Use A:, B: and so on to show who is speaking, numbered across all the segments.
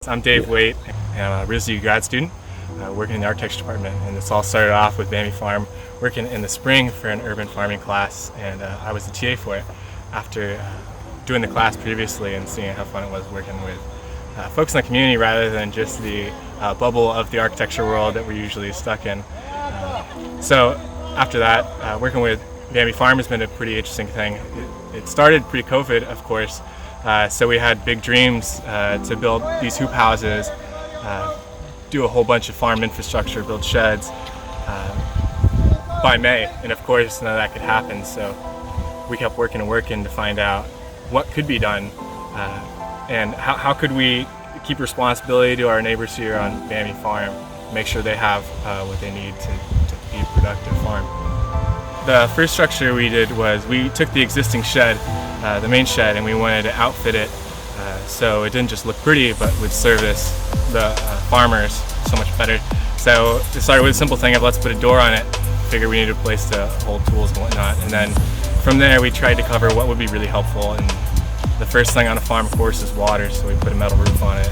A: I'm Dave Waite, and I'm a RISD grad student working in the architecture department. And this all started off with Bambi Farm, working in the spring for an urban farming class, and I was the TA for it after doing the class previously and seeing how fun it was working with folks in the community rather than just the bubble of the architecture world that we're usually stuck in. So after that, working with Bambi Farm has been a pretty interesting thing. It started pre-COVID, of course. So we had big dreams to build these hoop houses, do a whole bunch of farm infrastructure, build sheds by May. And of course, none of that could happen. So we kept working and working to find out what could be done and how could we keep responsibility to our neighbors here on Bambi Farm, make sure they have what they need to be a productive farm. The first structure we did was we took the existing shed, the main shed, and we wanted to outfit it so it didn't just look pretty but would service the farmers so much better. So it started with a simple thing of let's put a door on it, figure we needed a place to hold tools and whatnot, and then from there we tried to cover what would be really helpful. And the first thing on a farm, of course, is water, so we put a metal roof on it,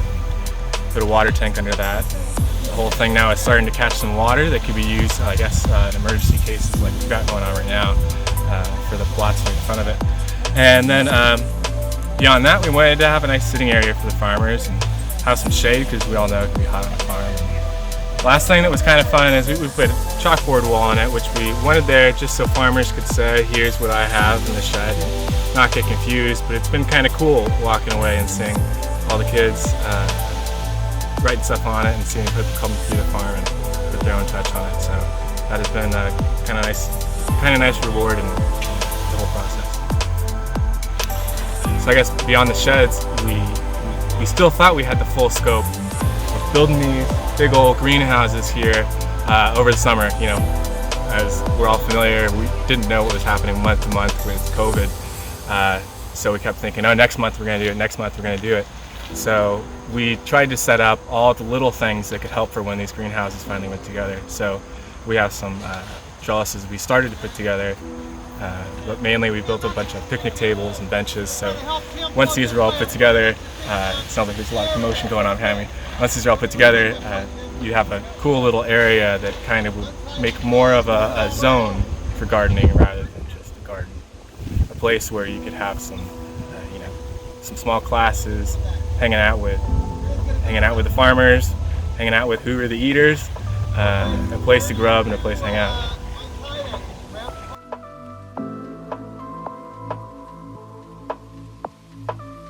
A: put a water tank under that. The whole thing now is starting to catch some water that could be used, I guess, in emergency cases like we've got going on right now for the plots right in front of it. And then beyond that, we wanted to have a nice sitting area for the farmers and have some shade because we all know it can be hot on the farm. And last thing that was kind of fun is we put a chalkboard wall on it, which we wanted there just so farmers could say, here's what I have in the shed, and not get confused. But it's been kind of cool walking away and seeing all the kids writing stuff on it and seeing people come through the farm and put their own touch on it. So that has been a kind of nice reward in the whole process. So I guess beyond the sheds, we still thought we had the full scope of building these big old greenhouses here over the summer. You know, as we're all familiar, we didn't know what was happening month to month with COVID. So we kept thinking, oh, next month we're going to do it, next month we're going to do it. So we tried to set up all the little things that could help for when these greenhouses finally went together. So we have some trellises we started to put together, but mainly we built a bunch of picnic tables and benches. So once these are all put together, it sounds like there's a lot of commotion going on behind me. Once these are all put together, you have a cool little area that kind of would make more of a zone for gardening rather than just a garden. A place where you could have some, some small classes, hanging out with the farmers, hanging out with who are the eaters, a place to grub and a place to hang out.